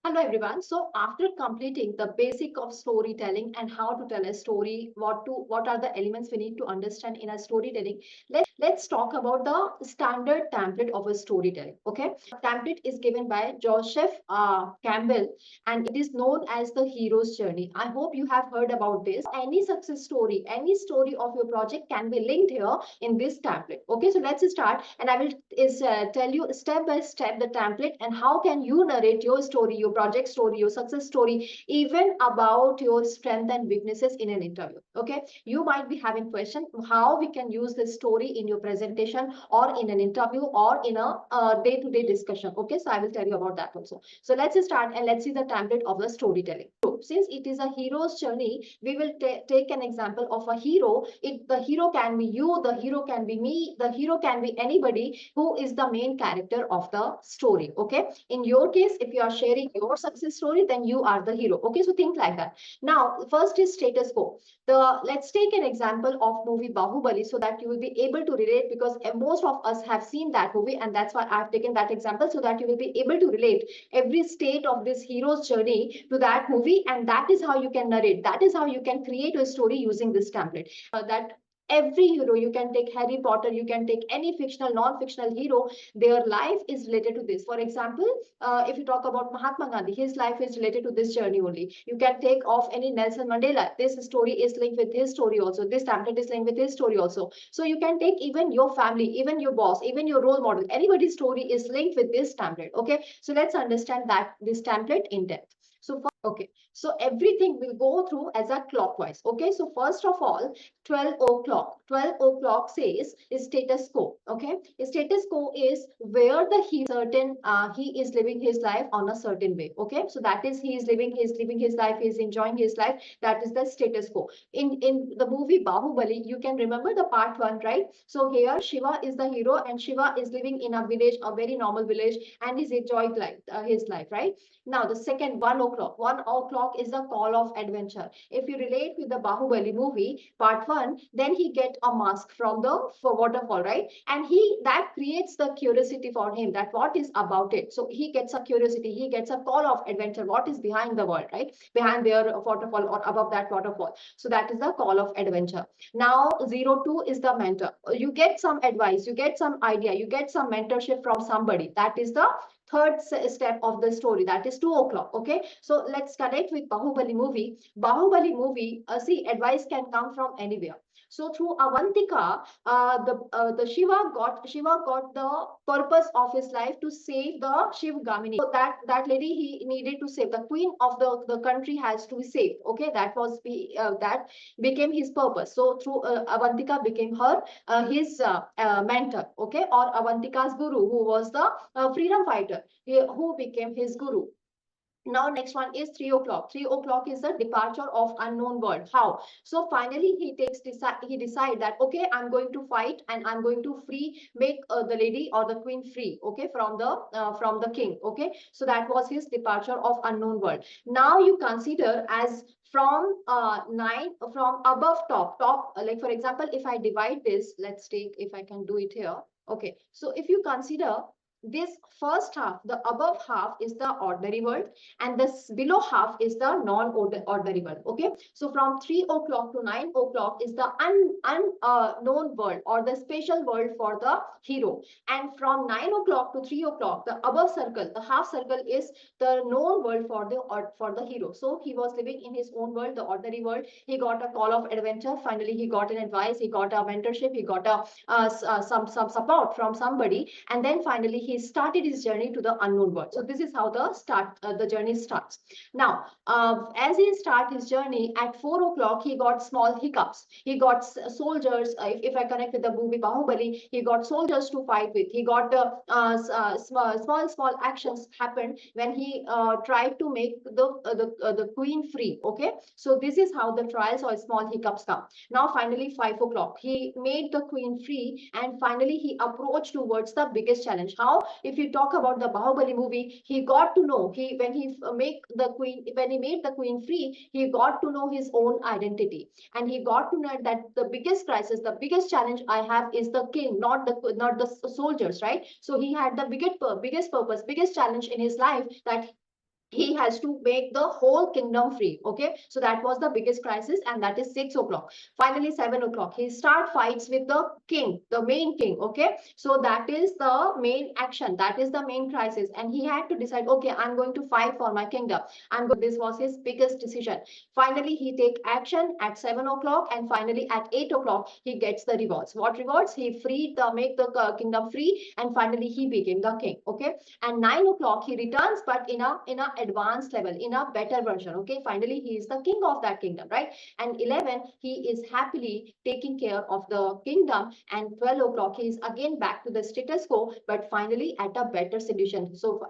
Hello everyone. So after completing the basic of storytelling and how to tell a story, what are the elements we need to understand in a storytelling, let's talk about the standard template of a storytelling. Okay, template is given by Joseph Campbell, and it is known as the hero's journey. I hope you have heard about this. Any success story, any story of your project can be linked here in this template. Okay, so let's start, and I will tell you step by step the template and how can you narrate your story, your project story, your success story, even about your strength and weaknesses in an interview. Okay, you might be having question how we can use this story in your presentation or in an interview or in a day-to-day discussion. Okay, so I will tell you about that also. So let's start and let's see the template of the storytelling. So since it is a hero's journey, we will take an example of a hero. The hero can be you, the hero can be me, the hero can be anybody who is the main character of the story. Okay, in your case, if you are sharing your success story, then you are the hero. Okay, so think like that. Now first is status quo. Let's take an example of movie Bahubali so that you will be able to relate, because most of us have seen that movie, and that's why I've taken that example so that you will be able to relate every state of this hero's journey to that movie, and that is how you can narrate, that is how you can create a story using this template. That every hero, you can take Harry Potter, you can take any fictional non-fictional hero, their life is related to this. For example, if you talk about Mahatma Gandhi, his life is related to this journey only. You can take off any Nelson Mandela, this story is linked with his story also, this template is linked with his story also. So you can take even your family, even your boss, even your role model, anybody's story is linked with this template. Okay, so let's understand that this template in depth. So okay, so everything will go through as a clockwise. Okay, so first of all, 12 o'clock. 12 o'clock says status quo. Okay, status quo is where the he is living his life on a certain way. Okay, so that is he is living his life, he is enjoying his life. That is the status quo. In the movie Bahubali, you can remember the part one, right? So here Shiva is the hero, and Shiva is living in a village, a very normal village, and is enjoying his life, right? Now the second 1 o'clock. 1 o'clock is the call of adventure. If you relate with the Bahubali movie part one, then he get a mask from the waterfall, right? And he that creates the curiosity for him, that what is about it. So he gets a curiosity, he gets a call of adventure. What is behind the world, right? Behind their waterfall or above that waterfall. So that is the call of adventure. Now 02 is the mentor. You get some advice, you get some idea, you get some mentorship from somebody. That is the third step of the story, that is 2 o'clock. Okay, so let's connect with Bahubali movie. See, advice can come from anywhere. So through Avantika, the Shiva got the purpose of his life to save the Shiv Gamini. So that lady he needed to save, the queen of the country has to be saved. Okay, that became his purpose. So through Avantika became her his mentor. Okay, or Avantika's guru, who was the freedom fighter, who became his guru. Now next one is 3 o'clock. 3 o'clock is the departure of unknown world. How? So finally he decide that, okay, I'm going to fight and I'm going to make the lady or the queen free, okay, from the king. Okay, so that was his departure of unknown world. Now you consider as from from above top, like for example, if I divide this, let's take, if I can do it here. Okay, so if you consider this first half, the above half is the ordinary world, and this below half is the non-ordinary world. Okay, so from 3 o'clock to 9 o'clock is the unknown world or the special world for the hero, and from 9 o'clock to 3 o'clock, the above circle, the half circle, is the known world for the hero. So he was living in his own world, the ordinary world. He got a call of adventure, finally he got an advice, he got a mentorship, he got some support from somebody, and then finally he started his journey to the unknown world. So this is how the journey starts. Now as he start his journey at 4 o'clock, he got small hiccups. He got soldiers. If I connect with the movie Bahubali, he got soldiers to fight with. He got small actions happened when he tried to make the queen free. Okay, so this is how the trials or small hiccups come. Now finally 5 o'clock, he made the queen free, and finally he approached towards the biggest challenge. How? If you talk about the Bahubali movie, he got to know, when he made the queen free, he got to know his own identity, and he got to know that the biggest crisis, the biggest challenge I have is the king, not the soldiers, right? So he had the biggest purpose, biggest challenge in his life, that he has to make the whole kingdom free. Okay, so that was the biggest crisis, and that is 6 o'clock. Finally, 7 o'clock, he start fights with the king, the main king. Okay, so that is the main action, that is the main crisis, and he had to decide, okay, I'm going to fight for my kingdom. This was his biggest decision. Finally, he take action at 7 o'clock, and finally at 8 o'clock, he gets the rewards. What rewards? He freed the make the kingdom free, and finally he became the king. Okay, and 9 o'clock he returns, but in a advanced level, in a better version. Okay, finally he is the king of that kingdom, right? And 11, he is happily taking care of the kingdom, and 12 o'clock he is again back to the status quo, but finally at a better solution. So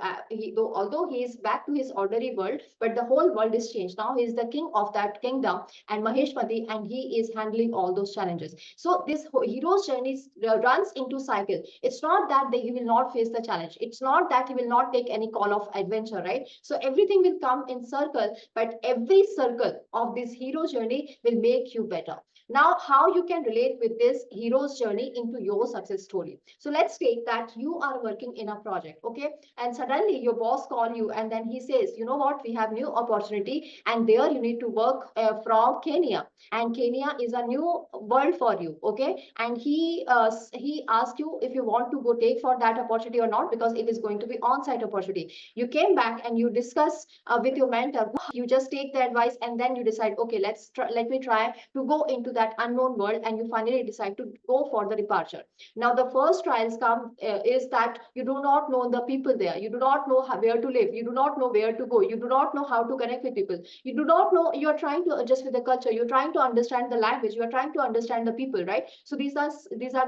although he is back to his ordinary world, but the whole world is changed. Now he is the king of that kingdom and Maheshmati, and he is handling all those challenges. So this hero's journey runs into cycle. It's not that he will not face the challenge, it's not that he will not take any call of adventure, right? So everything will come in circle, but every circle of this hero journey will make you better. Now, how you can relate with this hero's journey into your success story? So let's take that you are working in a project, okay, and suddenly your boss call you, and then he says, you know what, we have new opportunity, and there you need to work from Kenya, and Kenya is a new world for you. Okay, and he asked you if you want to go take for that opportunity or not, because it is going to be on-site opportunity. You came back and you discuss with your mentor. You just take the advice, and then you decide, okay, let me try to go into that unknown world, and you finally decide to go for the departure. Now the first trials come is that you do not know the people there, you do not know where to live, you do not know where to go, you do not know how to connect with people, you do not know, you are trying to adjust with the culture, you're trying to understand the language, you are trying to understand the people, right? So these are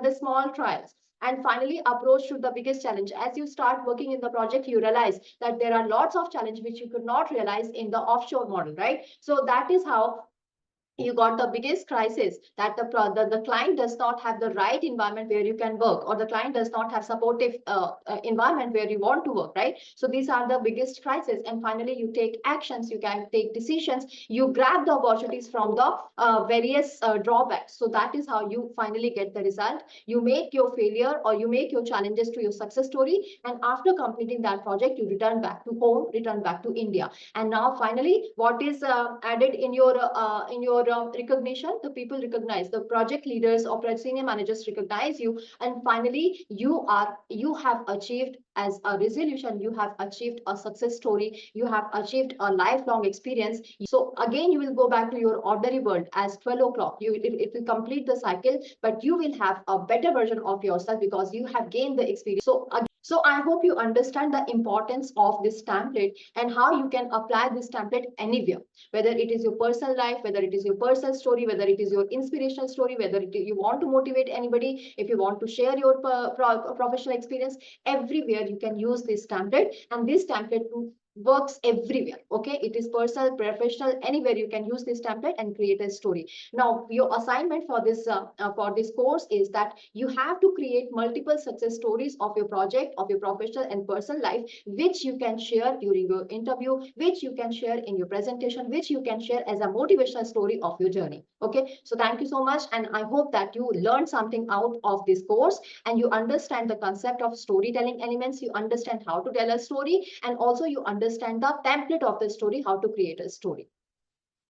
the small trials. And finally, approach to the biggest challenge. As you start working in the project, you realize that there are lots of challenges which you could not realize in the offshore model, right? So that is how you got the biggest crisis, that the client does not have the right environment where you can work, or the client does not have supportive environment where you want to work, right? So these are the biggest crisis. And finally, you take actions, you can take decisions, you grab the opportunities from the various drawbacks. So that is how you finally get the result. You make your failure, or you make your challenges to your success story, and after completing that project, you return back to home, return back to India. And now finally, what is added in your recognition? The people recognize, the project leaders or senior managers recognize you, and finally you have achieved as a resolution, you have achieved a success story, you have achieved a lifelong experience. So again, you will go back to your ordinary world as 12 o'clock. It will complete the cycle, but you will have a better version of yourself because you have gained the experience. So I hope you understand the importance of this template and how you can apply this template anywhere, whether it is your personal life, whether it is your personal story, whether it is your inspirational story, whether you want to motivate anybody, if you want to share your professional experience, everywhere you can use this template, and this template works everywhere. Okay, it is personal, professional, anywhere you can use this template and create a story. Now your assignment for this course is that you have to create multiple success stories of your project, of your professional and personal life, which you can share during your interview, which you can share in your presentation, which you can share as a motivational story of your journey. Okay, so thank you so much, and I hope that you learned something out of this course, and you understand the concept of storytelling elements, you understand how to tell a story, and also you understand the template of the story, how to create a story.